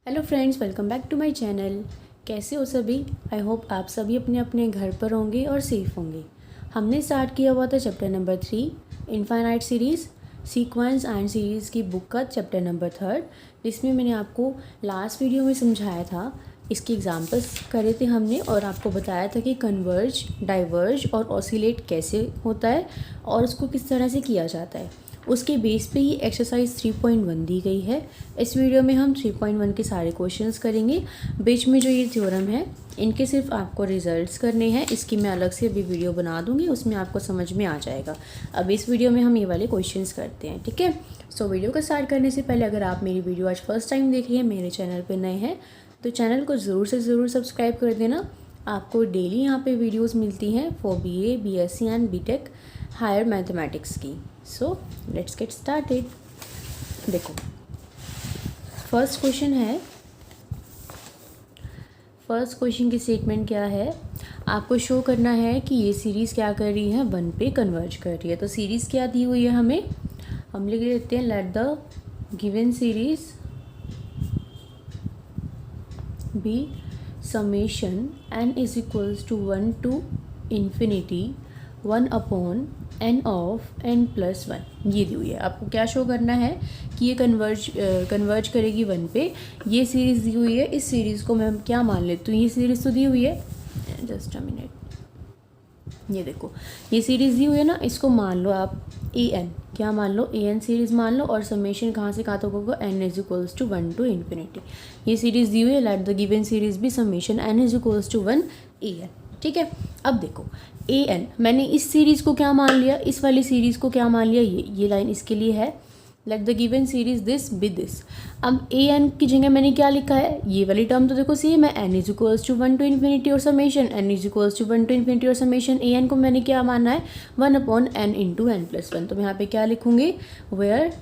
Hello friends, welcome back to my channel. कैसे हो सभी? आई होप आप सभी अपने अपने घर पर होंगे और सेफ होंगे। हमने स्टार्ट किया हुआ था chapter number 3 infinite series sequence and series की बुक का चैप्टर नंबर 3, जिसमें मैंने आपको लास्ट वीडियो में समझाया था, इसके एग्जांपल्स करे थे हमने और आपको बताया था कि कन्वर्ज, डाइवर्ज और ऑसिलेट कैसे होता है और उसको किस तरह से किया जाता है। उसके बेस पे ही एक्सरसाइज 3.1 दी गई है। इस वीडियो में हम 3.1 के सारे क्वेश्चंस करेंगे। बीच में जो ये थ्योरम है इनके सिर्फ आपको रिजल्ट्स करने हैं। इसकी मैं अलग से अभी वीडियो बना दूंगी, उसमें आपको समझ में आ जाएगा। अब इस वीडियो में हम ये वाले क्वेश्चंस करते हैं, ठीक है। सो वीडियो को स्टार्ट करने से पहले अगर आप मेरी वीडियो आज फर्स्ट टाइम देख रही हैं, मेरे चैनल पर नए हैं, तो चैनल को ज़रूर से ज़रूर सब्सक्राइब कर देना। आपको डेली यहाँ पे वीडियोस मिलती हैं for BA, BSc and BTech higher mathematics की। So let's get started. देखो, फर्स्ट क्वेश्चन है। फर्स्ट क्वेश्चन की स्टेटमेंट क्या है? आपको शो करना है कि ये सीरीज़ क्या कर रही है, 1 पे कन्वर्ज कर रही है। तो सीरीज़ क्या दी हुई है हमें? हम लिख देते हैं let the given series be summation n is equals to 1 to infinity 1 upon n of n plus 1। ये दी हुई है। आपको क्या शो करना है कि ये कन्वर्ज करेगी 1 पे। ये सीरीज़ दी हुई है। इस सीरीज़ को मैं क्या मान लेती हूँ, ये सीरीज़ तो दी हुई है, जस्ट अ मिनट। ये देखो, ये सीरीज़ दी हुई है ना, इसको मान लो आप an, क्या मान लो, an सीरीज़ मान लो और समेशन कहाँ से कहाँ तक होगा, n is equals to 1 to infinity. ये सीरीज़ दी हुई है, let the given series be summation n is equals to 1 an, ठीक है। अब देखो an, मैंने इस सीरीज़ को क्या मान लिया, इस वाली सीरीज़ को क्या मान लिया, ये लाइन इसके लिए है, let the given series this be this. अब an की जगह मैंने क्या लिखा है, ये वाली टर्म तो देखो सेम है, n is equals to 1 to infinity और summation n is equals to 1 to infinity और समेशन an को मैंने क्या मानना है, 1 upon n into n plus 1। तो मैं यहाँ पे क्या लिखूंगी, वेयर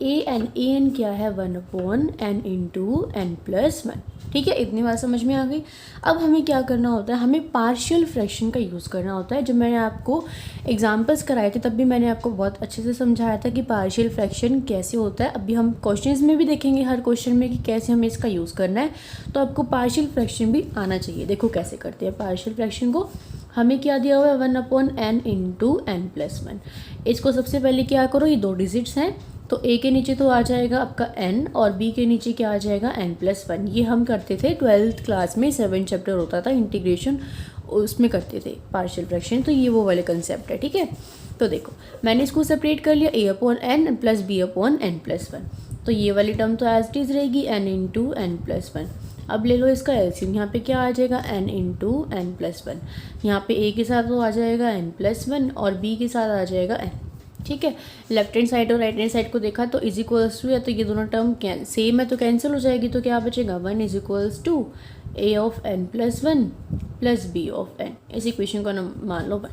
an क्या है, 1 upon n into n plus 1, ठीक है। इतनी बात समझ में आ गई। अब हमें क्या करना होता है, हमें पार्शियल फ्रैक्शन का यूज़ करना होता है। जब मैंने आपको एग्जांपल्स कराए थे तब भी मैंने आपको बहुत अच्छे से समझाया था कि पार्शियल फ्रैक्शन कैसे होता है। अभी हम क्वेश्चंस में भी देखेंगे हर क्वेश्चन में कि कैसे हमें इसका यूज़ करना है। तो आपको पार्शियल फ्रैक्शन भी आना चाहिए। देखो कैसे करते हैं पार्शियल फ्रैक्शन को। हमें क्या दिया हुआ है, 1 upon n into n plus 1। इसको सबसे पहले क्या करो, ये 2 डिजिट्स हैं तो a के नीचे तो आ जाएगा आपका n और b के नीचे क्या आ जाएगा, n प्लस 1। ये हम करते थे 12th क्लास में, 7 चैप्टर होता था इंटीग्रेशन, उसमें करते थे पार्शियल फ्रैक्शन। तो ये वो वाले कंसेप्ट है, ठीक है। तो देखो मैंने इसको सेपरेट कर लिया, a upon n plus b upon n plus 1। तो ये वाली टर्म तो एज इट इज रहेगी, n इंटू n प्लस 1। अब ले लो इसका एलसीएम, यहाँ पे क्या आ जाएगा, n इंटू n प्लस 1। यहाँ पे a के साथ वो आ जाएगा n प्लस 1 और b के साथ आ जाएगा n, ठीक है। लेफ्ट हैंड साइड और राइट हैंड साइड को देखा तो इज इक्वल्स टू है, तो ये दोनों टर्म सेम है तो कैंसिल हो जाएगी। तो क्या बचेगा, 1 is equals to a of n plus 1 plus b of n। इस इक्वेशन को मान लो 1,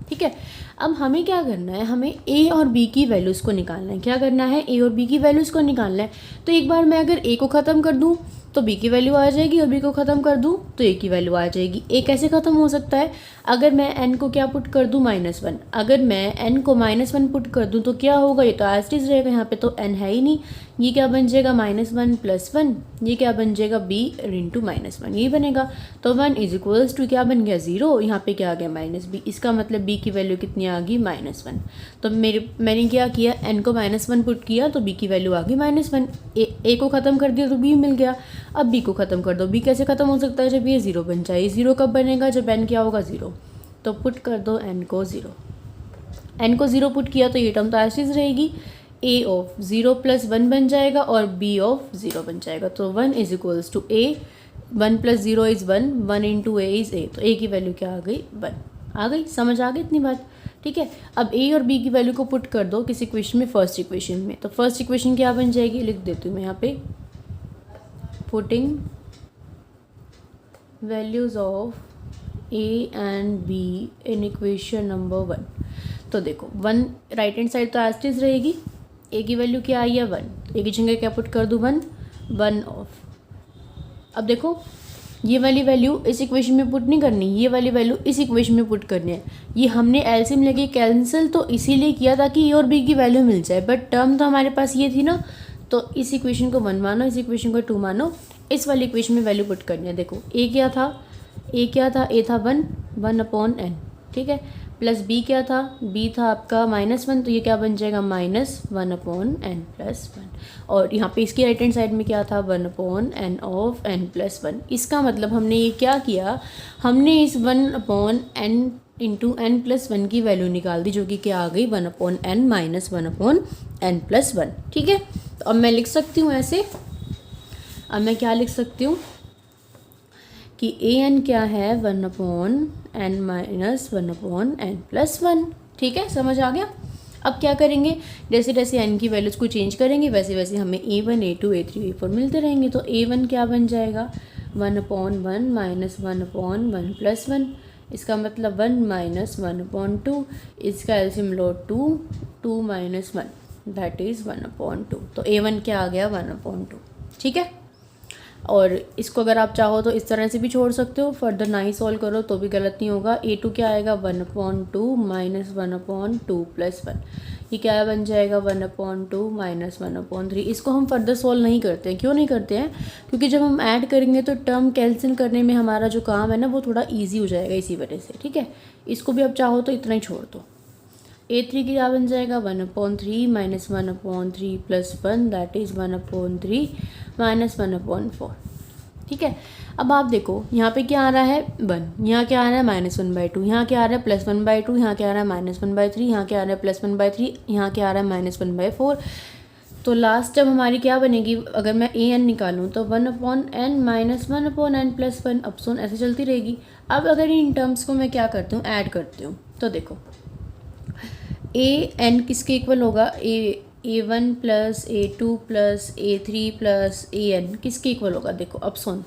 ठीक है। अब हमें क्या करना है, हमें a और b की वैल्यूज़ को निकालना है। क्या करना है, a और b की वैल्यूज़ को निकालना है। तो एक बार मैं अगर a को ख़त्म कर दूँ तो b की वैल्यू आ जाएगी और b को ख़त्म कर दूँ तो a की वैल्यू आ जाएगी। a कैसे ख़त्म हो सकता है, अगर मैं n को क्या पुट कर दूँ, -1। अगर मैं n को -1 पुट कर दूँ तो क्या होगा, ये तो एज इट इज रहेगा, यहाँ पे तो n है ही नहीं। ये क्या बन जाएगा, -1 प्लस 1। ये क्या बन जाएगा, b इंटू -1, यही बनेगा। तो 1 इज इक्वल्स टू क्या बन गया, 0। यहाँ पे क्या आ गया, -b। इसका मतलब b की वैल्यू कितनी आ गई, -1। तो मैंने क्या किया, n को -1 पुट किया तो b की वैल्यू आ गई -1। a को ख़त्म कर दिया तो b मिल गया। अब b को ख़त्म कर दो, b कैसे ख़त्म हो सकता है, जब ये 0 बन जाए। 0 कब बनेगा, जब n क्या होगा, 0। तो पुट कर दो n को 0। n को 0 पुट किया तो ये टर्म तो ऐसी रहेगी, a ऑफ 0 प्लस 1 बन जाएगा और b ऑफ 0 बन जाएगा। तो 1 is equals to a, 1 plus 0 is 1, 1 into a is a। तो a की वैल्यू क्या आ गई, 1। आ गई, समझ आ गई इतनी बात, ठीक है। अब a और b की वैल्यू को पुट कर दो किस इक्वेशन में, फर्स्ट इक्वेशन में। तो फर्स्ट इक्वेशन क्या बन जाएगी, लिख देती हूँ मैं यहाँ पे, putting values of a and b in equation number 1। तो देखो 1 राइट हैंड साइड तो एज इट इज रहेगी, a की वैल्यू क्या आई है, 1। a की जगह क्या पुट कर दूँ, 1 ऑफ। अब देखो ये वाली वैल्यू इस इक्वेशन में पुट नहीं करनी, ये वाली वैल्यू इस इक्वेशन में पुट करनी है। ये हमने एलसीएम लेके कैंसिल तो इसीलिए किया ताकि ए और बी की वैल्यू मिल जाए, बट टर्म तो हमारे पास ये थी ना, तो इस इक्वेशन को 1 मानो, इस इक्वेशन को 2 मानो, इस वाली इक्वेशन में वैल्यू पुट करनी है। देखो ए क्या था, ए था 1/n, ठीक है, प्लस बी क्या था, बी था आपका -1, तो ये क्या बन जाएगा -1/n+1। और यहाँ पे इसकी राइट हैंड साइड में क्या था 1/n(n+1). इसका मतलब हमने ये क्या किया, हमने इस 1/n(n+1) की वैल्यू निकाल दी, जो कि क्या आ गई 1/n-1/n+1। ठीक है, तो अब मैं लिख सकती हूँ ऐसे, अब मैं क्या लिख सकती हूँ कि an क्या है 1/n-1/n+1। ठीक है, समझ आ गया। अब क्या करेंगे, जैसे जैसे n की वैल्यूज़ को चेंज करेंगे वैसे वैसे हमें a1 a2 a3 a4 मिलते रहेंगे। तो a1 क्या बन जाएगा 1/1 -1/1+1, इसका मतलब 1 - 1/2, इसका एलसीएम लो 2 -1 दैट इज़ 1/2। तो a1 क्या आ गया 1/2। ठीक है, और इसको अगर आप चाहो तो इस तरह से भी छोड़ सकते हो, फर्दर ना ही सॉल्व करो तो भी गलत नहीं होगा। a2 क्या आएगा 1/2 -1/2+1, ये क्या बन जाएगा 1/2 -1/3। इसको हम फर्दर सॉल्व नहीं करते हैं। क्यों नहीं करते हैं, क्योंकि जब हम ऐड करेंगे तो टर्म कैंसिल करने में हमारा जो काम है ना वो थोड़ा ईजी हो जाएगा इसी वजह से। ठीक है, इसको भी आप चाहो तो इतना ही छोड़ दो। a3 क्या बन जाएगा 1/3 -1/3+1 दैट इज़ 1/3 -1/4। ठीक है, अब आप देखो यहाँ पे क्या आ रहा है 1, यहाँ क्या आ रहा है -1/2, यहाँ क्या आ रहा है +1/2, यहाँ क्या आ रहा है -1/3, यहाँ क्या आ रहा है +1/3, यहाँ क्या आ रहा है -1/4। तो लास्ट जब हमारी क्या बनेगी, अगर मैं an निकालूँ तो 1/n -1/n+1 अपसोन ऐसे चलती रहेगी। अब अगर इन टर्म्स को मैं क्या करती हूँ ऐड करती हूँ, तो देखो an किसके इक्वल होगा, a1 + a2 + a3 + an किसके इक्वल होगा। देखो अब सुन,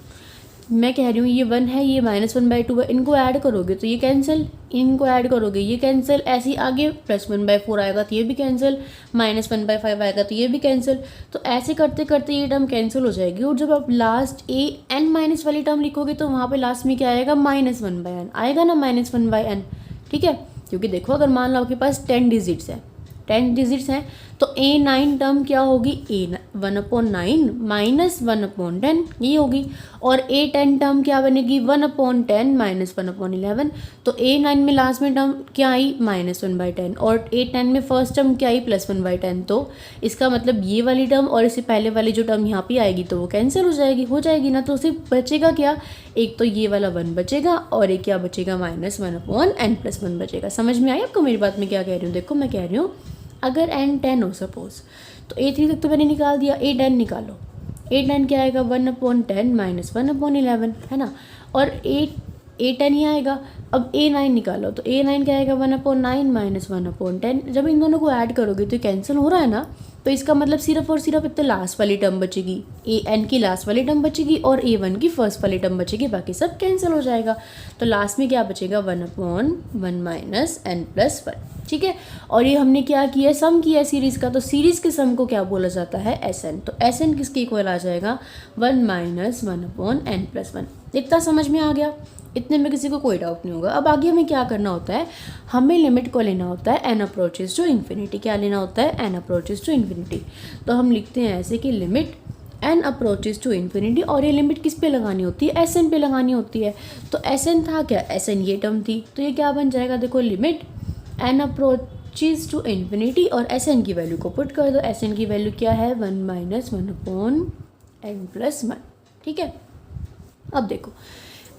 मैं कह रही हूँ ये 1 है, ये -1/2 है, इनको ऐड करोगे तो ये कैंसिल, इनको ऐड करोगे ये कैंसिल, ऐसे ही आगे +1/4 आएगा तो ये भी कैंसिल, -1/5 आएगा तो ये भी कैंसिल। तो ऐसे करते करते ये टर्म कैंसिल हो जाएगी। और जब आप लास्ट an माइनस वाली टर्म लिखोगे तो वहाँ पे लास्ट में क्या आएगा -1/n आएगा ना, -1/n। ठीक है, क्योंकि देखो अगर मान लो आपके पास 10 डिजिट्स हैं, 10 डिजिट्स हैं तो a9 टर्म क्या होगी, a1/9 -1/10 ये होगी। और a10 टर्म क्या बनेगी 1/10 -1/11। तो a9 में लास्ट में टर्म क्या आई -1/10 और a10 में फर्स्ट टर्म क्या आई +1/10। तो इसका मतलब ये वाली टर्म और इससे पहले वाली जो टर्म यहाँ पे आएगी तो वो कैंसिल हो जाएगी ना। तो सिर्फ बचेगा क्या, एक तो ये वाला 1 बचेगा और एक क्या बचेगा -1/n+1 बचेगा। समझ में आई आपको मेरी बात में क्या कह रही हूँ। देखो मैं कह रही हूँ अगर n 10 हो सपोज, तो a3 तक तो मैंने निकाल दिया, a10 निकालो, a10 क्या आएगा 1/10 -1/11 है ना, और a10 ही आएगा। अब a9 निकालो तो a9 क्या आएगा 1/9 -1/10। जब इन दोनों को ऐड करोगे तो कैंसिल हो रहा है ना, तो इसका मतलब सिर्फ और सिर्फ इतना लास्ट वाली टर्म बचेगी, an की लास्ट वाली टर्म बचेगी और a1 की फर्स्ट वाली टर्म बचेगी, बाकी सब कैंसिल हो जाएगा। तो लास्ट में क्या बचेगा 1/1 -n+1। ठीक है, और ये हमने क्या किया, सम किया है सीरीज़ का, तो सीरीज़ के सम को क्या बोला जाता है Sn। तो Sn किसके इक्वल आ जाएगा 1 - 1/n+1। इतना समझ में आ गया, इतने में किसी को कोई डाउट नहीं होगा। अब आगे हमें क्या करना होता है, हमें लिमिट को लेना होता है n अप्रोचेस टू इन्फिनिटी। क्या लेना होता है n अप्रोचेस टू इन्फिनिटी। तो हम लिखते हैं ऐसे कि limit n approaches to infinity, और ये लिमिट किस पे लगानी होती है, Sn पे लगानी होती है। तो Sn था क्या, Sn ये टर्म थी, तो ये क्या बन जाएगा, देखो limit n approaches to infinity और Sn की वैल्यू को पुट कर दो। Sn की वैल्यू क्या है 1 - 1/n+1। ठीक है, अब देखो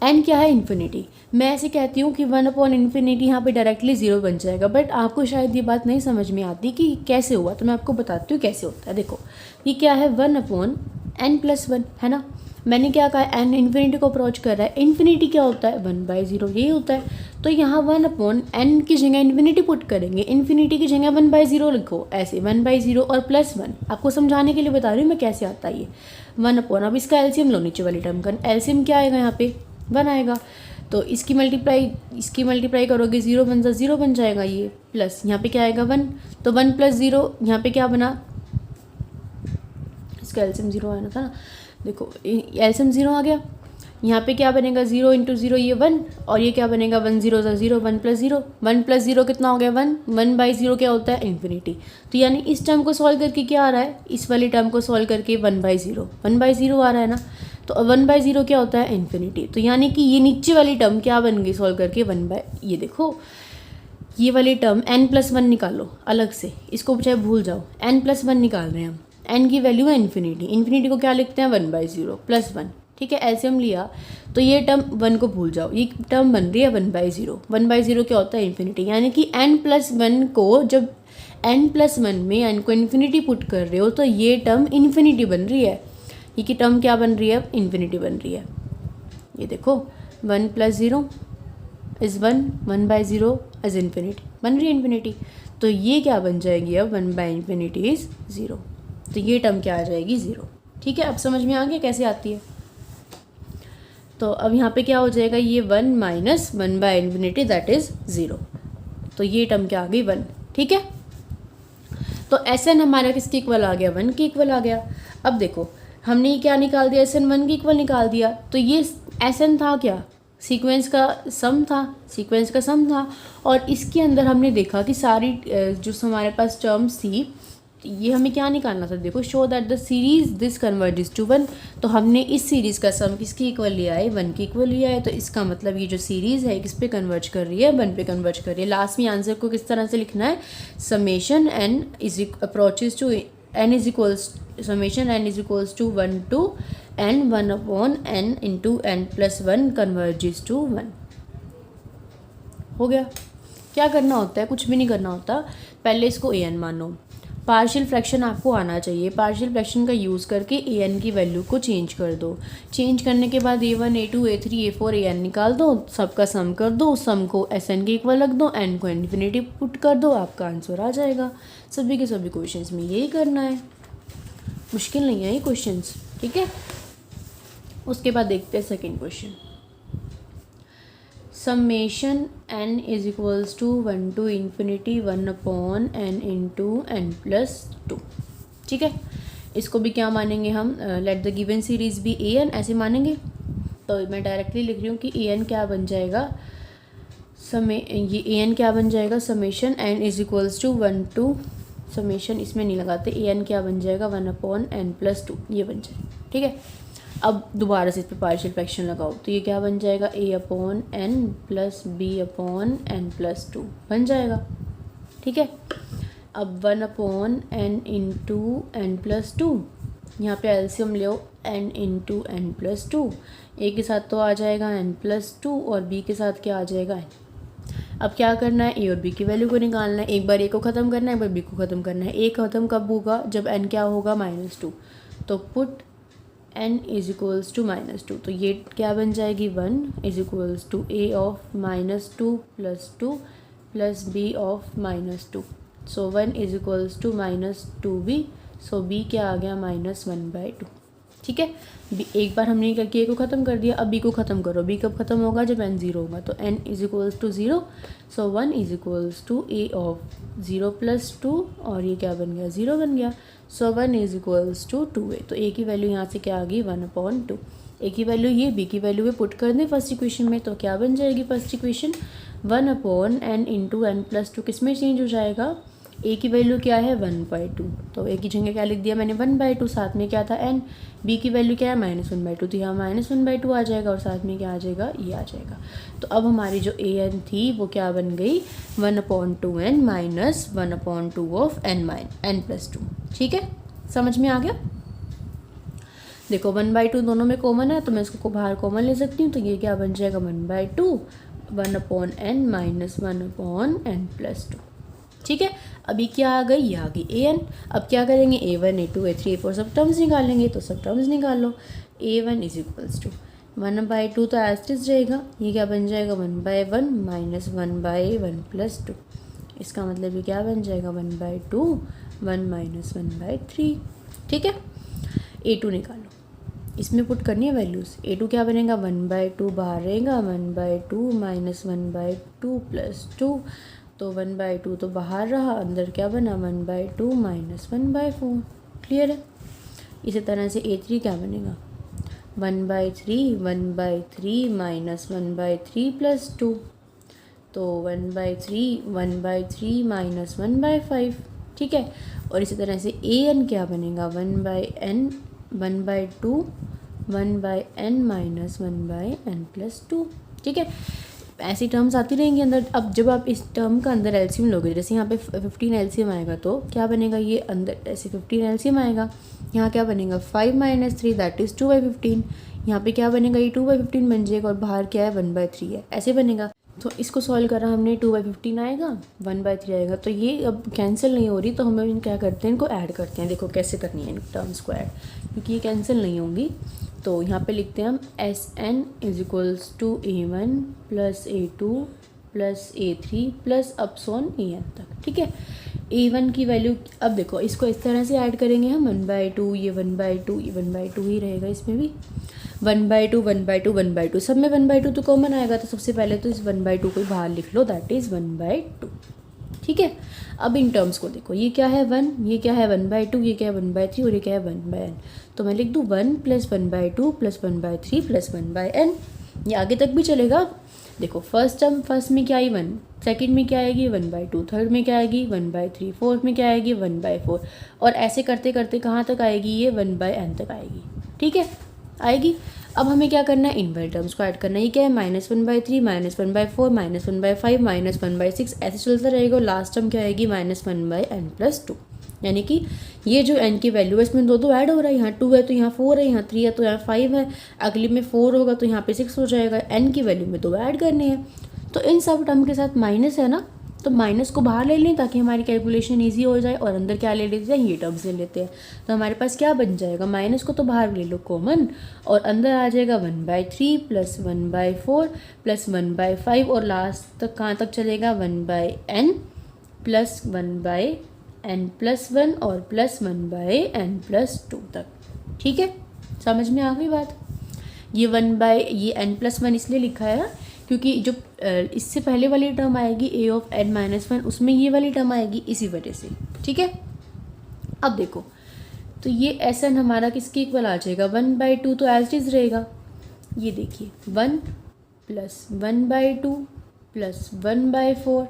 n क्या है इन्फिनिटी। मैं ऐसे कहती हूँ कि 1/∞ यहाँ पे डायरेक्टली 0 बन जाएगा, बट आपको शायद ये बात नहीं समझ में आती कि कैसे हुआ, तो मैं आपको बताती हूँ कैसे होता है। देखो ये क्या है 1/n+1 है ना, मैंने क्या कहा n इन्फिनिटी को अप्रोच कर रहा है, इन्फिनिटी क्या होता है 1/0 यही होता है। तो यहाँ 1/n की जगह इन्फिनिटी पुट करेंगे, इन्फिनिटी की जगह 1/0 लिखो, ऐसे 1/0 और +1। आपको समझाने के लिए बता रही हूँ मैं कैसे आता है ये 1/। अब इसका एलसीएम लो, नीचे वाली टर्म का एलसीएम क्या आएगा, यहाँ पे 1 आएगा, तो इसकी मल्टीप्लाई करोगे 0 बन जाएगा ये, प्लस यहाँ पे क्या आएगा 1, तो 1 + 0 यहाँ पे क्या बना, इसका एलसीएम 0 आना था ना। देखो एलसीएम 0 आ गया, यहाँ पे क्या बनेगा 0 इंटू 0 ये 1 और ये क्या बनेगा 1 0 0 1 प्लस 0 1 प्लस 0 कितना हो गया 1 1 बाई 0 क्या होता है इन्फिनिटी। तो यानी इस टर्म को सॉल्व करके क्या आ रहा है, इस वाली टर्म को सॉल्व करके 1 बाई 0 आ रहा है ना। तो 1 बाई 0 क्या होता है इन्फिनिटी। तो यानी कि ये नीचे वाली टर्म क्या बन गई सॉल्व करके 1 बाई, ये देखो ये वाली टर्म n+1 निकालो अलग से, इसको चाहे भूल जाओ, n+1 निकाल रहे हैं हम, n की वैल्यू है इन्फिनिटी, इन्फिनिटी को क्या लिखते हैं 1 बाई 0 प्लस 1, ठीक है एलसीएम लिया तो ये टर्म 1 को भूल जाओ, ये टर्म बन रही है 1 बाई 0, 1 बाई 0 क्या होता है इन्फिनिटी। यानी कि n+1 को जब n+1 में n को इन्फिनिटी पुट कर रहे हो तो ये टर्म इन्फिनिटी बन रही है, ये की टर्म क्या बन रही है इन्फिनिटी बन रही है। ये देखो 1 plus 0 is 1 1 by 0 is infinity, बन रही है इन्फिनिटी। तो ये क्या बन जाएगी अब 1 बाई इन्फिनिटी इज़ 0, तो ये टर्म क्या आ जाएगी 0। ठीक है अब समझ में आ गया कैसे आती है। तो अब यहाँ पे क्या हो जाएगा ये 1 minus 1 by infinity that is 0, तो ये टर्म क्या आ गई 1। ठीक है तो Sn हमारा किसके इक्वल आ गया 1 के इक्वल आ गया। अब देखो हमने ये क्या निकाल दिया Sn 1 के इक्वल निकाल दिया, तो ये Sn था क्या सीक्वेंस का सम था, और इसके अंदर हमने देखा कि सारी जो हमारे पास टर्म्स थी ये हमें क्या निकालना था, देखो show that the series this converges to 1, तो हमने इस सीरीज़ का सम किसके इक्वल लिया है 1 के इक्वल लिया है। तो इसका मतलब ये जो सीरीज़ है किस पे कन्वर्ज कर रही है 1 पे कन्वर्ज कर रही है। लास्ट में आंसर को किस तरह से लिखना है summation n is approaches to n is equals summation n is equals to 1 to n 1 upon n into n+1 converges to 1। हो गया। क्या करना होता है, कुछ भी नहीं करना होता, पहले इसको an मानो, पार्शियल फ्रैक्शन आपको आना चाहिए, पार्शियल फ्रैक्शन का यूज़ करके an की वैल्यू को चेंज कर दो, चेंज करने के बाद a1 a2 a3 a4 an निकाल दो, सबका सम कर दो, सम को Sn के इक्वल रख दो, n को इन्फिनिटी पुट कर दो, आपका आंसर आ जाएगा। सभी के सभी क्वेश्चंस में यही करना है, मुश्किल नहीं है ये क्वेश्चंस। ठीक है उसके बाद देखते हैं second question, summation n is equals to 1 to infinity 1 upon n into n+2। ठीक है इसको भी क्या मानेंगे हम, let the given series be an ऐसे मानेंगे। तो मैं डायरेक्टली लिख रही हूँ कि an क्या बन जाएगा ये an क्या बन जाएगा summation n is equals to 1 to summation इसमें नहीं लगाते, an क्या बन जाएगा 1 अपॉन n+2 ये बन जाएगा। ठीक है अब दोबारा से इस पर पार्शियल फ्रैक्शन लगाओ तो ये क्या बन जाएगा a upon n plus b upon n+2 बन जाएगा। ठीक है अब 1 अपॉन n इंटू n+2, यहाँ पे एलसीएम ले n इंटू n+2, a के साथ तो आ जाएगा n+2 और b के साथ क्या आ जाएगा n। अब क्या करना है a और b की वैल्यू को निकालना है, एक बार a को ख़त्म करना है एक बार b को ख़त्म करना है। a ख़त्म कब होगा जब n क्या होगा -2, तो put n is equals to -2, तो ये क्या बन जाएगी 1 is equals to a of -2 plus 2 plus b of -2, so 1 is equals to -2b, so b क्या आ गया -1/2। ठीक है एक बार हमने करके a को ख़त्म कर दिया, अब b को ख़त्म करो, b कब ख़त्म होगा जब n 0 होगा, तो n is equals to 0, so 1 is equals to a of 0 plus 2 और ये क्या बन गया 0 बन गया, सो 1 इज इक्वल्स टू 2a। तो a की वैल्यू यहाँ से क्या आ गई 1/2, a की वैल्यू ये b की वैल्यू पे पुट कर दें फर्स्ट इक्वेशन में, तो क्या बन जाएगी first equation 1 upon n into n+2 किस में चेंज हो जाएगा, a की वैल्यू क्या है 1/2, तो a की जगह क्या लिख दिया मैंने 1/2, साथ में क्या था n, b की वैल्यू क्या है -1/2, तो यहाँ -1/2 आ जाएगा और साथ में क्या आ जाएगा ये आ जाएगा। तो अब हमारी जो an थी वो क्या बन गई 1/2n माइनस 1/2 ऑफ n+2। ठीक है समझ में आ गया। देखो 1/2 दोनों में कॉमन है तो मैं इसको बाहर कॉमन ले सकती हूँ, तो ये क्या बन जाएगा 1/2 1/n माइनस 1/n+2। ठीक है अभी क्या आ गई ये आ गई an। अब क्या करेंगे a1 a2 a3 a4 सब टर्म्स निकालेंगे, तो सब टर्म्स निकाल लो, a1 इज इक्वल्स टू 1/2 तो एस्टिस रहेगा, ये क्या बन जाएगा 1/1 माइनस 1/1+2, इसका मतलब ये क्या बन जाएगा 1/2 1 माइनस 1/3। ठीक है a2 निकालो, इसमें पुट करनी है वैल्यूज़, a2 क्या बनेगा 1/2 बाहर रहेगा 1/2 माइनस 1/2 प्लस 2, तो 1/2 तो बाहर रहा, अंदर क्या बना 1/2 माइनस 1/4। क्लियर है। इसी तरह से a3 क्या बनेगा 1/3 माइनस 1/3 प्लस 2, तो 1/3 माइनस 1/5, ठीक है। और इसी तरह से an क्या बनेगा, 1/n 1/2 1/n minus 1/n plus 2, ठीक है। ऐसी टर्म्स आती रहेंगी अंदर। अब जब आप इस टर्म का अंदर एलसीएम लोगे, जैसे यहाँ पे 15 एलसीएम आएगा तो क्या बनेगा, ये अंदर ऐसे 15 एलसीएम आएगा, यहाँ क्या बनेगा 5 - 3 दैट इज़ 2/15, यहाँ पे क्या बनेगा, ये 2/15 बन जाएगा, और बाहर क्या है 1/3 है, ऐसे बनेगा। तो इसको सॉल्व करा हमने, 2/15 आएगा, 1/3 आएगा, तो ये अब कैंसिल नहीं हो रही, तो हम क्या करते हैं, इनको ऐड करते हैं। देखो कैसे करनी है इन टर्म्स को ऐड, क्योंकि ये कैंसिल नहीं होंगी। तो यहाँ पे लिखते हैं हम SN = A1 + A2 + A3 + अपसोन AN तक, ठीक है। A1 की वैल्यू, अब देखो इसको इस तरह से ऐड करेंगे हम, 1/2 ये 1/2 ये 1/2 ही रहेगा, इसमें भी 1/2 1/2 1/2, सब में 1/2 तो कॉमन आएगा, तो सबसे पहले तो इस 1/2 को बाहर लिख लो, दैट इज़ 1/2, ठीक है। अब इन टर्म्स को देखो, ये क्या है 1, ये क्या है 1/2, ये क्या है 1/3 और ये क्या है 1/n, तो मैं लिख दूँ 1 + 1/2 + 1/3 + 1/n, ये आगे तक भी चलेगा। देखो फर्स्ट टर्म, फर्स्ट में क्या आई 1, सेकंड में क्या आएगी 1/2, थर्ड में क्या आएगी 1/3, फोर्थ में क्या आएगी 1/4, और ऐसे करते करते कहाँ तक आएगी, ये 1/n तक आएगी, ठीक है, आएगी। अब हमें क्या करना है, इन वाले टर्म्स को ऐड करना है। ये क्या है -1/3 -1/4 -1/5 -1/6, ऐसे चलता रहेगा, और लास्ट टर्म क्या आएगी -1/n + 2, यानी कि ये जो n की वैल्यू है इसमें दो ऐड हो रहा है, यहाँ 2 है तो यहाँ 4 है, यहाँ 3 है तो यहाँ 5 है, अगली में 4 होगा तो यहाँ पे 6 हो जाएगा, n की वैल्यू में 2 ऐड करने हैं। तो इन सब टर्म के साथ माइनस है ना, तो माइनस को बाहर ले लें ताकि हमारी कैलकुलेशन ईजी हो जाए, और अंदर क्या ले लेते हैं, ये टर्म्स ले लेते हैं। तो हमारे पास क्या बन जाएगा, माइनस को तो बाहर ले लो कॉमन, और अंदर आ जाएगा 1/3 + 1/4 + 1/5, और लास्ट तक कहाँ तक चलेगा 1/n + 1/n + 1 और +1/n + 2 तक, ठीक है। समझ में आ गई बात। ये ये n + 1 इसलिए लिखा है क्योंकि जो इससे पहले वाली टर्म आएगी a of n - 1, उसमें ये वाली टर्म आएगी, इसी वजह से, ठीक है। अब देखो, तो ये Sn हमारा किसके इक्वल आ जाएगा, 1/2 तो एज इट इज रहेगा, ये देखिए 1 + 1/2 + 1/4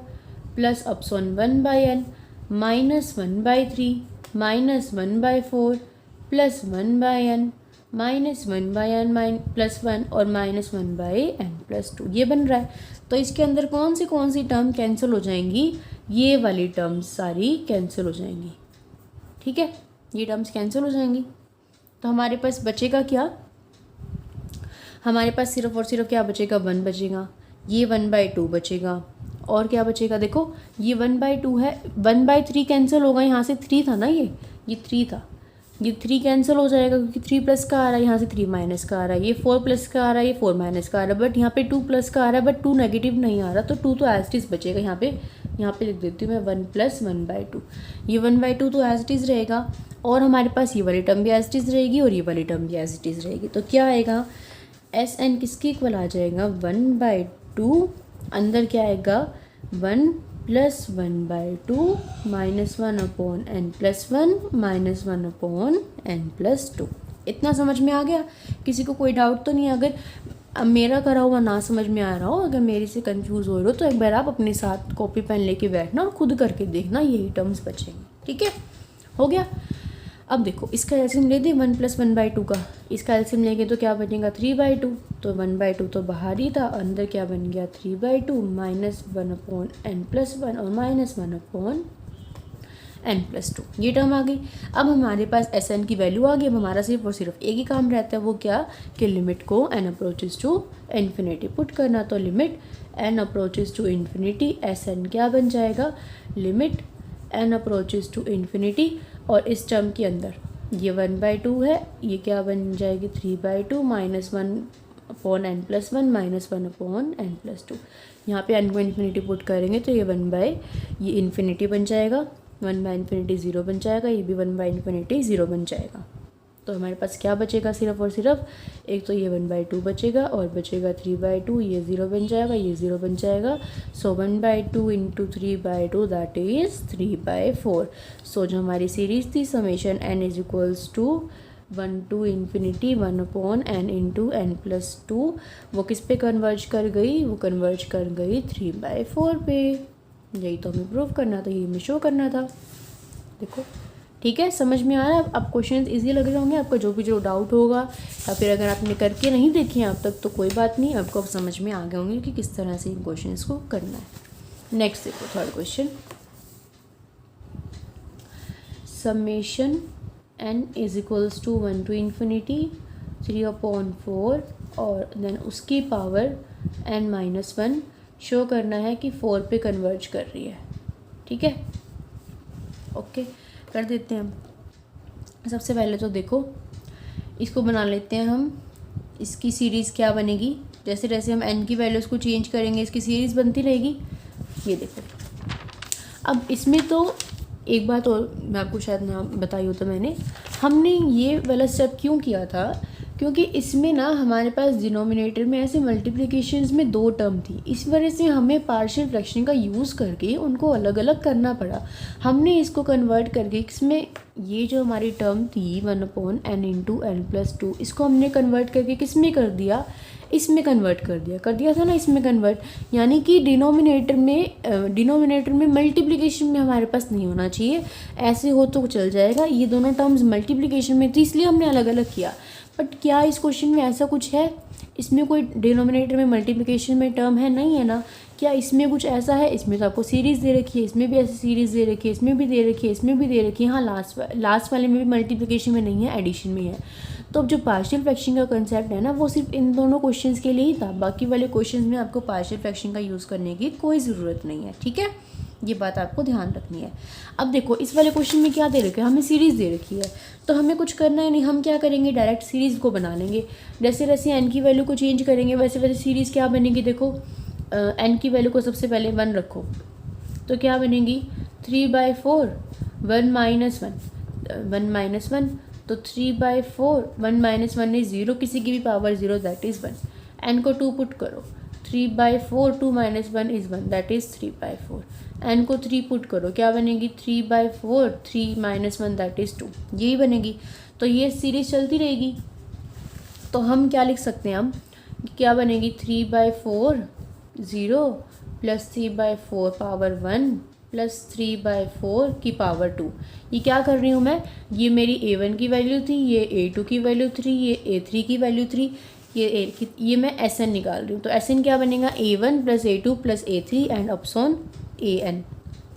+ अपसोन 1/n -1/3 -1/4 + 1/n -1/n + 1 और -1/n + 2, ये बन रहा है। तो इसके अंदर कौन सी टर्म कैंसिल हो जाएंगी, ये वाली टर्म्स सारी कैंसिल हो जाएंगी, ठीक है, ये टर्म्स कैंसिल हो जाएंगी। तो हमारे पास बचेगा क्या, हमारे पास सिर्फ और सिर्फ क्या बचेगा, 1 बचेगा, ये 1/2 बचेगा, और क्या बचेगा, देखो ये 1/2 है, 1/3 कैंसिल होगा, यहाँ से 3 था ना, ये 3 था, ये 3 कैंसिल हो जाएगा क्योंकि 3 प्लस का आ रहा है, यहाँ से 3 माइनस का आ रहा है, ये 4 प्लस का आ रहा है, ये 4 माइनस का आ रहा है, बट यहाँ पे 2 प्लस का आ रहा है, बट 2 नेगेटिव नहीं आ रहा, तो 2 तो एज इट इज़ बचेगा। यहाँ पे लिख देती हूँ मैं 1 + 1/2, ये 1/2 तो एज इट इज़ रहेगा, और हमारे पास ये वाली टर्म भी एज इट इज़ रहेगी, और ये वाली टर्म भी एज इट इज़ रहेगी। तो क्या आएगा, Sn किसके इक्वल आ जाएगा, 1/2, अंदर क्या आएगा 1 + 1/2 -1/n + 1 -1/n + 2। इतना समझ में आ गया, किसी को कोई डाउट तो नहीं है। अगर अब मेरा करा हुआ ना समझ में आ रहा हो, अगर मेरे से कंफ्यूज हो रहे हो, तो एक बार आप अपने साथ कॉपी पेन लेके बैठना और खुद करके देखना, यही टर्म्स बचेंगे, ठीक है, हो गया। अब देखो इसका एलसीएम ले दे 1 + 1/2 का, इसका एलसीएम लेंगे तो क्या बनेगा 3/2, तो 1/2 तो बाहर ही था, अंदर क्या बन गया 3/2 -1/n + 1 और -1/n + 2, ये टर्म आ गई। अब हमारे पास Sn की वैल्यू आ गई। अब हमारा सिर्फ और सिर्फ एक ही काम रहता है, वो क्या, कि लिमिट को n approaches to infinity put करना। तो limit n approaches to infinity, Sn क्या बन जाएगा, limit n approaches to infinity, और इस टर्म के अंदर ये 1/2 है, ये क्या बन जाएगी 3/2 -1/n + 1 -1/n + 2। यहाँ पे n को इन्फिनिटी पुट करेंगे तो ये इन्फिनिटी बन जाएगा, 1/∞ 0 बन जाएगा, ये भी 1/∞ 0 बन जाएगा। तो हमारे पास क्या बचेगा, सिर्फ और सिर्फ एक तो ये 1/2 बचेगा, और बचेगा 3/2, ये 0 बन जाएगा, ये 0 बन जाएगा। सो 1/2 × 3/2 दैट इज़ 3/4। सो जो हमारी सीरीज़ थी summation n = 1 to infinity 1/n/n+2, वो किस पे कन्वर्ज कर गई, वो कन्वर्ज कर गई 3/4 पे। यही तो हमें प्रूव करना था, यही हमें शो करना था। देखो ठीक है, समझ में आ रहा है। अब क्वेश्चन इजी लग रहे होंगे आपको, जो डाउट होगा या फिर अगर आपने करके नहीं देखे हैं अब तक तो कोई बात नहीं, आपको अब समझ में आ गए होंगे कि किस तरह से इन क्वेश्चन को करना है। नेक्स्ट देखो third question, summation n is equals to 1 to infinity 3/4 और देन उसकी पावर n-1 शो करना है कि 4 पे कन्वर्ज कर रही है। ठीक है, ओके कर देते हैं हम। सबसे पहले तो देखो इसको बना लेते हैं हम, इसकी सीरीज़ क्या बनेगी, जैसे जैसे हम n की वैल्यूज़ को चेंज करेंगे इसकी सीरीज़ बनती रहेगी। ये देखो अब इसमें तो एक बात और मैं आपको शायद ना बताई हो तो हमने ये वाला स्टेप क्यों किया था, क्योंकि इसमें ना हमारे पास डिनोमिनेटर में ऐसे मल्टीप्लिकेशंस में 2 टर्म थी, इस वजह से हमें पार्शियल फ्रैक्शन का यूज़ करके उनको अलग अलग करना पड़ा। हमने इसको कन्वर्ट करके इसमें ये जो हमारी टर्म थी 1/n/n+2 इसको हमने कन्वर्ट करके किस में कर दिया, इसमें कन्वर्ट कर दिया था ना, इसमें कन्वर्ट, यानी कि डिनोमिनेटर में मल्टीप्लिकेशन में हमारे पास नहीं होना चाहिए, ऐसे हो तो चल जाएगा। ये दोनों टर्म्स मल्टीप्लिकेशन में थी इसलिए हमने अलग अलग किया। बट क्या इस क्वेश्चन में ऐसा कुछ है, इसमें कोई डिनोमिनेटर में मल्टीप्लिकेशन में टर्म है, नहीं है ना। क्या इसमें कुछ ऐसा है, इसमें तो आपको सीरीज़ दे रखी है, इसमें भी ऐसी सीरीज़ दे रखी है, इसमें भी दे रखी है, इसमें भी दे रखी है। हाँ लास्ट वाले में भी मल्टीप्लिकेशन में नहीं है, एडिशन में है। तो अब जो पार्शियल फ्रैक्शन का कंसेप्ट है ना वो सिर्फ इन दोनों क्वेश्चंस के लिए ही था, बाकी वाले क्वेश्चंस में आपको पार्शियल फ्रैक्शन का यूज़ करने की कोई ज़रूरत नहीं है। ठीक है, ये बात आपको ध्यान रखनी है। अब देखो इस वाले क्वेश्चन में क्या दे रखा है, हमें सीरीज़ दे रखी है तो हमें कुछ करना है नहीं, हम क्या करेंगे डायरेक्ट सीरीज़ को बना लेंगे। जैसे जैसे एन की वैल्यू को चेंज करेंगे वैसे वैसे सीरीज़ क्या बनेगी। देखो एन की वैल्यू को सबसे पहले 1 रखो तो क्या बनेगी 3/4 1 तो 3/4 1 इज 0, किसी की भी पावर 0 दैट इज़ 1। एन को 2 पुट करो 3/4 2 - 1 इज़ 1 दैट इज़ 3/4। एन को 3 पुट करो क्या बनेगी 3/4 3 - 1 दैट इज़ 2, यही बनेगी। तो ये सीरीज चलती रहेगी। तो हम क्या लिख सकते हैं, हम क्या बनेगी 3/4 0 + 3/4 पावर 1 + 3/4 की पावर 2। ये क्या कर रही हूँ मैं, ये मेरी a1 की वैल्यू थी, ये a2 की वैल्यू 3, ये a3 की वैल्यू 3, ये मैं Sn निकाल रही हूँ। तो Sn क्या बनेगा a1 + a2 + a3 and अपसॉन an।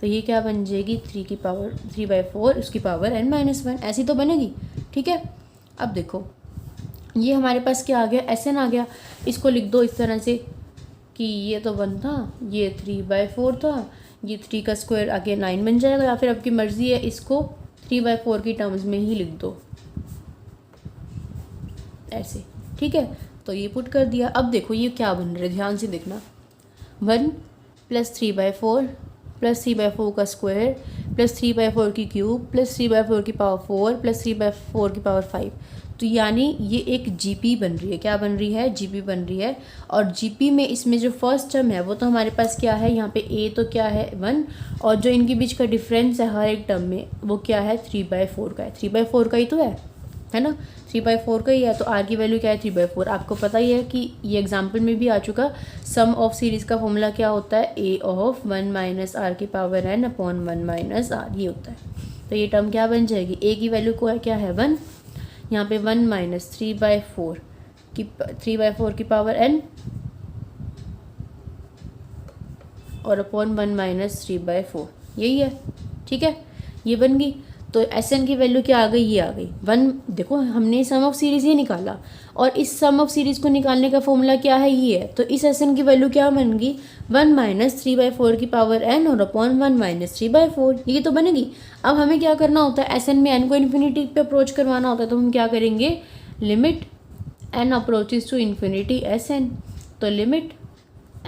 तो ये क्या बन जाएगी 3/4 उसकी पावर n-1, ऐसी तो बनेगी। ठीक है, अब देखो ये हमारे पास क्या आ गया Sn आ गया। इसको लिख दो इस तरह से कि ये तो 1 था, ये 3/4 था, ये 3 का स्क्वायर आगे 9 बन जाएगा, या फिर आपकी मर्ज़ी है इसको 3/4 की टर्म्स में ही लिख दो ऐसे। ठीक है, तो ये पुट कर दिया। अब देखो ये क्या बन रहा है, ध्यान से देखना 1 + 3/4 + 3/4 का स्क्वायर + 3/4 की क्यूब + 3/4 की पावर 4 + 3/4 की पावर 5। तो यानी ये एक जीपी बन रही है, क्या बन रही है, जीपी बन रही है। और जीपी में इसमें जो फर्स्ट टर्म है वो तो हमारे पास क्या है, यहाँ पे ए तो क्या है 1, और जो इनके बीच का डिफरेंस है हर एक टर्म में वो क्या है 3/4 का है। 3/4 का ही तो है ना, 3/4 का ही है। तो आर की वैल्यू क्या है 3/4। आपको पता ही है कि ये एग्जाम्पल में भी आ चुका, सम ऑफ सीरीज़ का फॉर्मूला क्या होता है, a ऑफ 1 - r की पावर n अपॉन 1 - r, ये होता है। तो ये टर्म क्या बन जाएगी, a की वैल्यू को है क्या है 1, यहाँ पे 1 - 3/4 की पावर n और अपॉन 1 - 3/4, यही है। ठीक है, ये बन गई। तो Sn की वैल्यू क्या आ गई, ये आ गई 1। देखो हमने सम ऑफ सीरीज़ ये निकाला, और इस सम ऑफ सीरीज़ को निकालने का फॉर्मूला क्या है, ये है। तो इस Sn की वैल्यू क्या बन गई 1 - 3/4 की पावर n और अपॉन 1 - 3/4, ये तो बनेगी। अब हमें क्या करना होता है, Sn में n को इन्फिनिटी पे अप्रोच करवाना होता है, तो हम क्या करेंगे, limit n approaches to infinity Sn। तो limit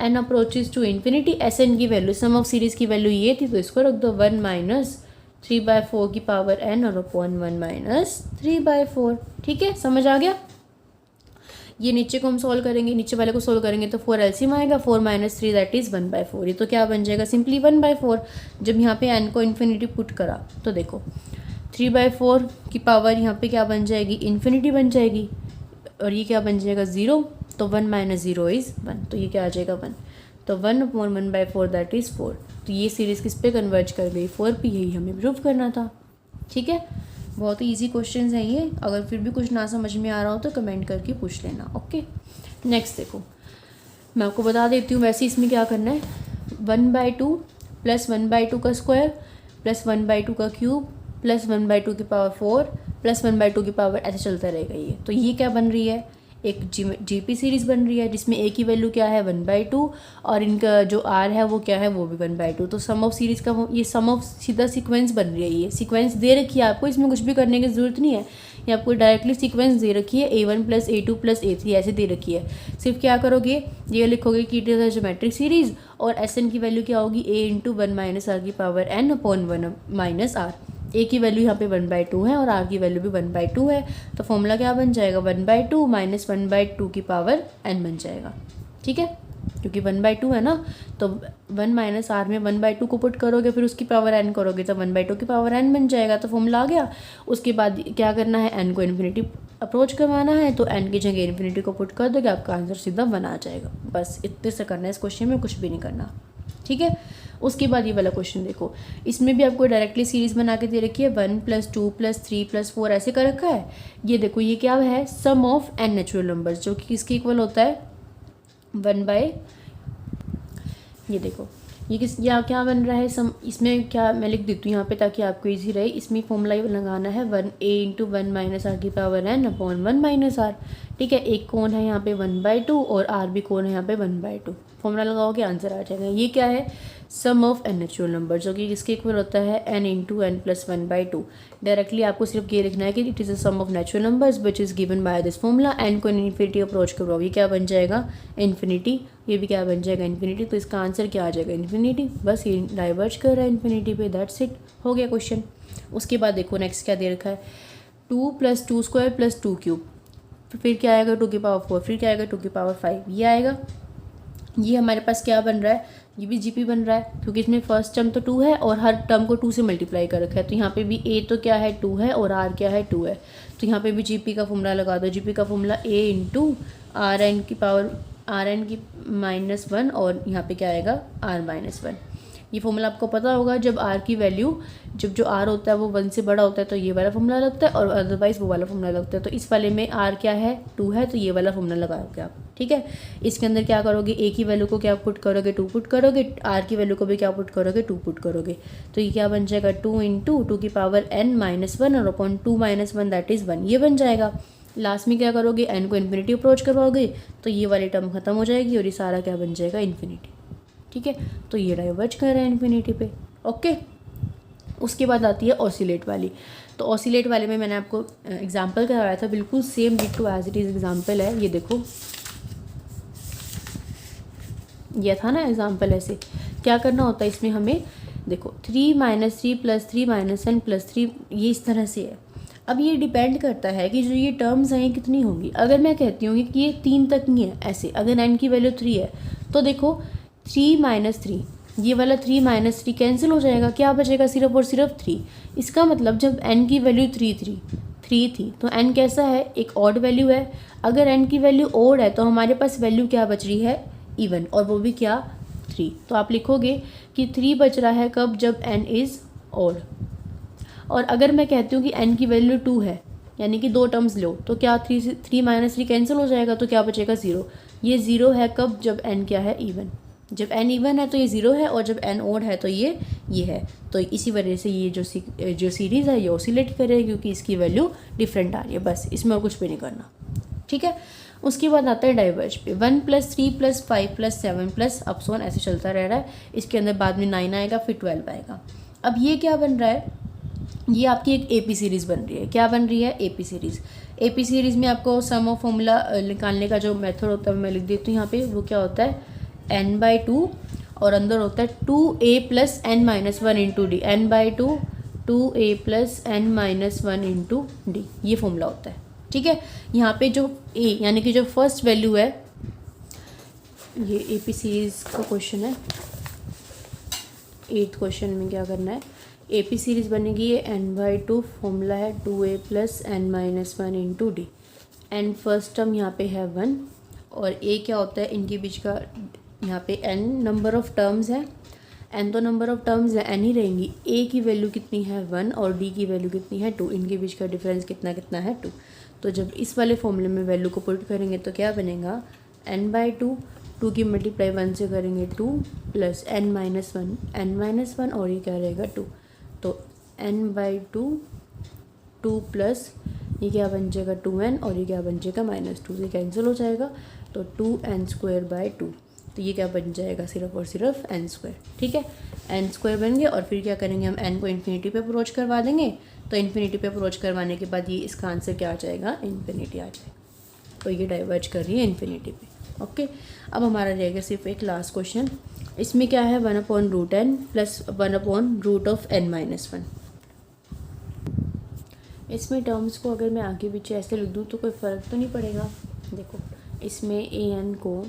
n approaches to infinity Sn की वैल्यू, सम ऑफ सीरीज़ की वैल्यू ये थी, तो इसको रख दो 1 - 3/4 की पावर n और अपॉन 1 - 3/4। ठीक है, समझ आ गया। ये नीचे को हम सॉल्व करेंगे, नीचे वाले को सॉल्व करेंगे तो 4 एलसीएम आएगा, 4 - 3 दैट इज़ 1/4। ये तो क्या बन जाएगा सिंपली 1/4। जब यहाँ पे n को इन्फिनिटी पुट करा तो देखो 3/4 की पावर यहाँ पे क्या बन जाएगी, इन्फिनिटी बन जाएगी, और ये क्या बन जाएगा 0, तो 1 - 0 इज़ 1, तो ये क्या आ जाएगा 1, तो 1/1/4 दैट इज़ 4। तो ये सीरीज़ किस पे कन्वर्ज कर गई, 4 पे, यही हमें प्रूव करना था। ठीक है, बहुत ही ईजी क्वेश्चन हैं ये, अगर फिर भी कुछ ना समझ में आ रहा हो तो कमेंट करके पूछ लेना। ओके, नेक्स्ट देखो, मैं आपको बता देती हूँ, वैसे इसमें क्या करना है, 1/2 प्लस 1/2 का स्क्वायर प्लस 1/2 का क्यूब प्लस 1/2 की पावर 4 प्लस 1/2 की पावर, ऐसे चलता रहेगा ये। तो ये क्या बन रही है, एक जीपी सीरीज़ बन रही है जिसमें ए की वैल्यू क्या है 1/2 और इनका जो आर है वो क्या है, वो भी 1/2। तो सम ऑफ सीरीज़ का ये सम ऑफ सीधा सीक्वेंस बन रही है, ये सीक्वेंस दे रखी है आपको, इसमें कुछ भी करने की ज़रूरत नहीं है, ये आपको डायरेक्टली सीक्वेंस दे रखी है, A1 + A2 + A3 ऐसे दे रखी है। सिर्फ क्या करोगे, ये लिखोगे कि it is a geometric series, और Sn की वैल्यू क्या होगी, A × 1 - r की पावर n अपॉन 1 - r। ए की वैल्यू यहाँ पे 1/2 है और आर की वैल्यू भी 1/2 है, तो फॉर्मूला क्या बन जाएगा, 1/2 - 1/2 की पावर n बन जाएगा। ठीक है, क्योंकि 1/2 है ना, तो 1 - r में 1/2 को पुट करोगे, फिर उसकी पावर n करोगे तो 1/2 की पावर n बन जाएगा, तो फॉर्मूला आ गया। उसके बाद क्या करना है, n को इन्फिनिटी अप्रोच करवाना है, तो n की जगह इन्फिनिटी को पुट कर दोगे, आपका आंसर सीधा 1 आ जाएगा। बस इतने से करना है इस क्वेश्चन में, कुछ भी नहीं करना। ठीक है, उसके बाद ये वाला क्वेश्चन देखो, इसमें भी आपको डायरेक्टली सीरीज़ बना के दे रखी है, 1 + 2 + 3 + 4 ऐसे कर रखा है। ये देखो, ये क्या है, सम ऑफ n नेचुरल नंबर्स, जो कि किसके इक्वल होता है, 1/, ये देखो ये या क्या बन रहा है सम, इसमें क्या मैं लिख देती हूँ यहाँ पे ताकि आपको इजी रहे। इसमें फॉर्मूला ये लगाना है 1a × 1 - r की पावर n अपॉन 1 - r। ठीक है, एक कोण है यहाँ पे 1/2 और r भी कोण है यहाँ पे 1/2। फॉर्मूला लगाओगे आंसर आ जाएगा। ये क्या है, सम ऑफ n नेचुरल नंबर, जो कि किसके इक्वल होता है, n × n + 1/2। डायरेक्टली आपको सिर्फ ये लिखना है कि it is a sum of natural numbers which is given by this formula. n को इन्फिनिटी अप्रोच करो, ये क्या बन जाएगा, इन्फिनिटी, ये भी क्या बन जाएगा, इन्फिनिटी। तो इसका आंसर क्या आ जाएगा, इन्फिनिटी। बस ये डाइवर्ज कर रहा है इन्फिनिटी पे, दैट्स इट, हो गया क्वेश्चन। उसके बाद देखो नेक्स्ट क्या दे रखा है, 2 + 2² + 2 क्यूब, फिर क्या आएगा 2 की पावर 4, फिर क्या आएगा 2 की पावर 5, ये आएगा। ये हमारे पास क्या बन रहा है, ये भी जीपी बन रहा है, क्योंकि इसमें फर्स्ट टर्म तो 2 है और हर टर्म को 2 से मल्टीप्लाई कर रखा है। तो यहाँ पे भी a तो क्या है 2 है और r क्या है 2 है, तो यहाँ पे भी जीपी का फॉर्मूला लगा दो। जीपी का फॉर्मूला a × rn की पावर rn की -1 और यहाँ पे क्या आएगा r - 1। ये फॉर्मूला आपको पता होगा, जब r की वैल्यू, जब जो r होता है वो 1 से बड़ा होता है तो ये वाला फॉर्मूला लगता है, और अदरवाइज वो वाला फॉर्मूला लगता है। तो इस वाले में r क्या है 2 है, तो ये वाला फॉर्मूला लगाओगे आप। ठीक है, इसके अंदर क्या करोगे, a की वैल्यू को क्या पुट करोगे 2 पुट करोगे, r की वैल्यू को भी क्या पुट करोगे 2 पुट करोगे, तो ये क्या बन जाएगा 2 × 2 की पावर n - 1 और अपॉन 2 - 1 दैट इज़ 1, ये बन जाएगा। लास्ट में क्या करोगे, n को इन्फिनिटी अप्रोच करवाओगे तो ये वाली टर्म खत्म हो जाएगी और ये सारा क्या बन जाएगा, इन्फिनिटी। ठीक है, तो ये डाइवर्ज कर रहा है इन्फिनिटी पे। ओके, उसके बाद आती है ऑसिलेट वाली। तो ऑसिलेट वाले में मैंने आपको एग्जांपल करवाया था, बिल्कुल same ditto as it is example है। ये देखो, ये था ना एग्जांपल। ऐसे क्या करना होता है इसमें हमें, देखो 3 - 3 + 3 - n + 3, ये इस तरह से है। अब ये डिपेंड करता है कि जो ये टर्म्स हैं कितनी होंगी। अगर मैं कहती हूँ कि ये 3 तक नहीं है, ऐसे अगर n की वैल्यू 3 है तो देखो 3 - 3, ये वाला 3 - 3 कैंसिल हो जाएगा, क्या बचेगा सिर्फ और सिर्फ 3। इसका मतलब जब n की वैल्यू 3 थी तो n कैसा है, एक ऑड वैल्यू है। अगर n की वैल्यू ऑड है तो हमारे पास वैल्यू क्या बच रही है, इवन, और वो भी क्या 3। तो आप लिखोगे कि 3 बच रहा है कब, जब n इज़ ऑड। और अगर मैं कहती हूँ कि n की वैल्यू 2 है, यानी कि 2 टर्म्स लो, तो क्या 3 - 3 कैंसिल हो जाएगा, तो क्या बचेगा 0। ये 0 है कब, जब n क्या है, इवन। जब n इवन है तो ये 0 है, और जब n ऑड है तो ये है। तो इसी वजह से ये जो सीरीज़ है ये ऑसिलेट करेगी, क्योंकि इसकी वैल्यू डिफरेंट आ रही है। बस इसमें और कुछ भी नहीं करना। ठीक है, उसके बाद आता है डाइवर्ज पे। 1 + 3 + 5 + 7 + अपसोन ऐसे चलता रह रहा है। इसके अंदर बाद में 9 आएगा, फिर 12 आएगा। अब ये क्या बन रहा है, ये आपकी एक एपी सीरीज़ बन रही है। क्या बन रही है, एपी सीरीज़। एपी सीरीज़ में आपको सम ऑफ फॉर्मूला निकालने का जो मेथड होता है मैं लिख देती हूँ यहाँ पे। वो क्या होता है, n/2 और अंदर होता है 2a + n - 1 × d। n/2 2a + n - 1 × d, ये फॉर्मूला होता है। ठीक है, यहाँ पे जो a यानी कि जो फर्स्ट वैल्यू है, ये एपी सीरीज़ का क्वेश्चन है। 8th क्वेश्चन में क्या करना है, AP सीरीज़ बनेगी ये n/2, फॉर्मूला है 2a + n-1 into D. n first term यहाँ पे है 1 और a क्या होता है इनके बीच का, यहाँ पे n नंबर ऑफ टर्म्स है, n तो नंबर ऑफ टर्म्स है, n ही रहेंगी। a की वैल्यू कितनी है 1 और d की वैल्यू कितनी है 2, इनके बीच का डिफरेंस कितना कितना है 2। तो जब इस वाले फॉर्मूले में वैल्यू को पुट करेंगे तो क्या बनेगा n/2, 2 की मल्टीप्लाई 1 से करेंगे 2 + n-1 और ये क्या रहेगा 2। तो n/2 2 प्लस ये क्या बन जाएगा 2n और ये क्या बन जाएगा -2 से कैंसिल हो जाएगा, तो 2n²/2। तो ये क्या बन जाएगा सिर्फ और सिर्फ n²। ठीक है, n² बन गया और फिर क्या करेंगे हम n को इन्फिनिटी पे अप्रोच करवा देंगे। तो इन्फिनिटी पे अप्रोच करवाने के बाद ये इसका आंसर क्या आ जाएगा, इन्फिनिटी आ जाएगा। तो ये डाइवर्ज कर रही है इन्फिनिटी पे। ओके, अब हमारा रहेगा सिर्फ एक लास्ट क्वेश्चन। इसमें क्या है 1/√n + 1/√n-1। इसमें टर्म्स को अगर मैं आगे पीछे ऐसे लिख दूँ तो कोई फ़र्क तो नहीं पड़ेगा। देखो इसमें an को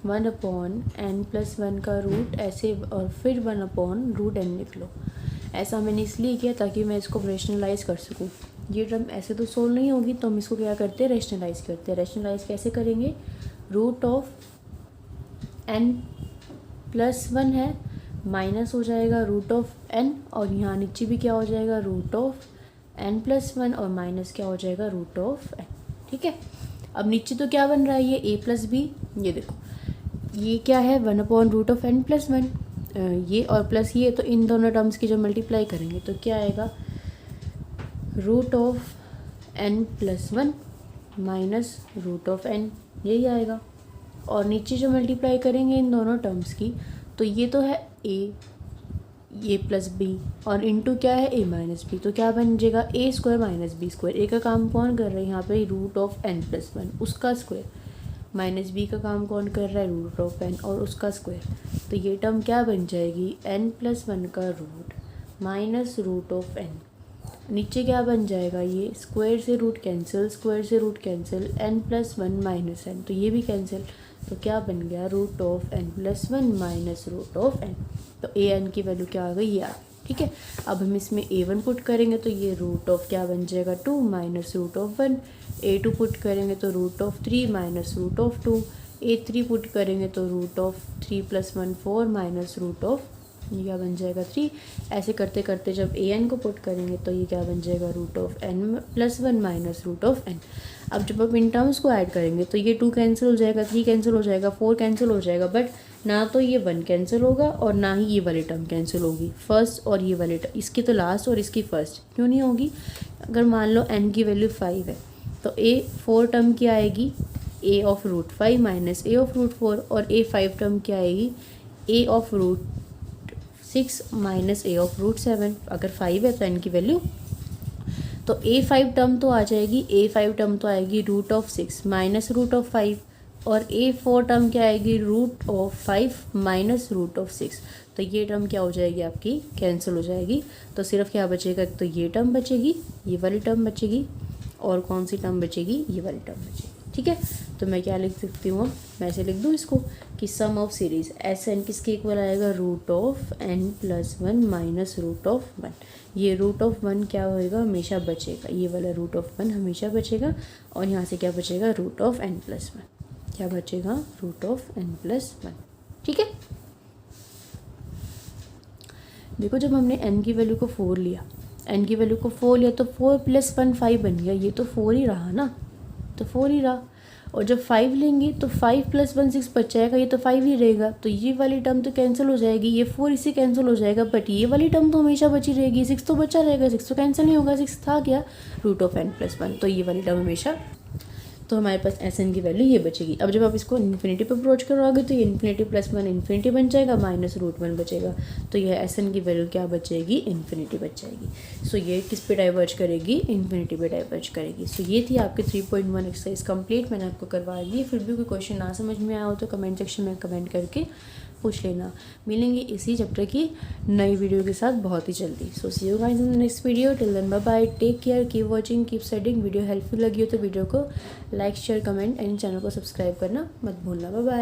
1/n+1 का रूट ऐसे और फिर 1/√n लिख लो। ऐसा मैंने इसलिए किया ताकि मैं इसको रेशनलाइज़ कर सकूँ। ये टर्म ऐसे तो सोल्व नहीं होगी, तो हम इसको क्या करते हैं, रेशनलाइज़ करते हैं। रेशनलाइज़ कैसे करेंगे, √n+1 है माइनस हो जाएगा √n और यहाँ नीचे भी क्या हो जाएगा √n+1 और माइनस क्या हो जाएगा √n। ठीक है, अब नीचे तो क्या बन रहा है ये a + b, ये देखो ये क्या है 1/√n+1 ये और प्लस ये, तो इन दोनों टर्म्स की जो मल्टीप्लाई करेंगे तो क्या आएगा √n+1 माइनस √n, यही आएगा। और नीचे जो मल्टीप्लाई करेंगे इन दोनों टर्म्स की, तो ये तो है a + b और इनटू क्या है a - b, तो क्या बन जाएगा a² - b²। a का काम कौन कर रहा है यहाँ पे √n+1 उसका स्क्वायर, -b का काम कौन कर रहा है √n और उसका स्क्वायर। तो ये टर्म क्या बन जाएगी n+1 का रूट माइनस √n। नीचे क्या बन जाएगा ये स्क्वायर से रूट कैंसिल, स्क्वायर से रूट कैंसिल, n+1 - n, तो ये भी कैंसिल। तो क्या बन गया √n+1 माइनस √n। तो an की वैल्यू क्या आ गई ये आ गई। ठीक है, अब हम इसमें a1 पुट करेंगे तो ये रूट क्या बन जाएगा 2 माइनस √1। a2 पुट करेंगे तो √3 माइनस √2। a3 पुट करेंगे तो √3 + 1 4 माइनस ये क्या बन जाएगा 3। ऐसे करते करते जब an को पुट करेंगे तो ये क्या बन जाएगा √n+1 माइनस √n। अब जब आप इन टर्म्स को ऐड करेंगे तो ये 2 कैंसिल हो जाएगा, 3 कैंसिल हो जाएगा, 4 कैंसिल हो जाएगा, बट ना तो ये 1 कैंसिल होगा और ना ही ये वाली टर्म कैंसिल होगी। फर्स्ट और ये वाली टर्म, इसकी तो लास्ट और इसकी फर्स्ट क्यों नहीं होगी। अगर मान लो n की वैल्यू 5 है तो a4 टर्म क्या आएगी a/√5 माइनस a/√4 और a5 टर्म क्या आएगी a/√6 माइनस a/√7। अगर 5 है तो n की वैल्यू, तो a5 टर्म तो आ जाएगी, a5 टर्म तो आएगी √6 माइनस √5 और a4 टर्म क्या आएगी √5 माइनस √6। तो ये टर्म क्या हो जाएगी आपकी कैंसिल हो जाएगी। तो सिर्फ क्या बचेगा, तो ये टर्म बचेगी, ये वाली टर्म बचेगी और कौन सी टर्म बचेगी, ये वाली टर्म बचेगी। ठीक है, तो मैं क्या लिख सकती हूँ, मैं ऐसे लिख दूँ इसको कि सम ऑफ सीरीज Sn किसके इक्वल आएगा √n+1 माइनस √1। ये √1 क्या होएगा हमेशा बचेगा, ये वाला √1 हमेशा बचेगा और यहाँ से क्या बचेगा √n+1, क्या बचेगा √n+1। ठीक है, देखो जब हमने n की वैल्यू को 4 लिया, n की वैल्यू को 4 लिया तो 4 + 1 5 बन गया, ये तो 4 ही रहा ना, तो 4 ही रहा। और जब 5 लेंगे तो 5 + 1 6 बच जाएगा, ये तो 5 ही रहेगा। तो ये वाली टर्म तो कैंसिल हो जाएगी, ये 4 इससे कैंसिल हो जाएगा, बट ये वाली टर्म तो हमेशा बची रहेगी, 6 तो बचा रहेगा, 6 तो कैंसिल नहीं होगा, 6 था क्या √n+1, तो ये वाली टर्म हमेशा, तो हमारे पास Sn की वैल्यू ये बचेगी। अब जब आप इसको इन्फिनिटी पर अप्रोच करोगे तो ये इन्फिनिटी +1 इन्फिनिटी बन जाएगा, माइनस √1 बचेगा, तो यह Sn की वैल्यू क्या बचेगी, इन्फिनिटी बच जाएगी। सो ये किस पे डाइवर्ज करेगी, इन्फिनिटी पे डाइवर्ज करेगी। सो ये थी आपकी 3.1 एक्सरसाइज कंप्लीट, मैंने आपको करवा दी। फिर भी कोई क्वेश्चन ना समझ में आया हो तो कमेंट सेक्शन में कमेंट करके पूछ लेना। मिलेंगे इसी चैप्टर की नई वीडियो के साथ बहुत ही जल्दी। So see you guys in the next video, till then bye bye, take care, keep watching, keep studying. Video helpful लगी हो तो वीडियो को like share comment and channel को सब्सक्राइब करना मत भूलना। Bye bye.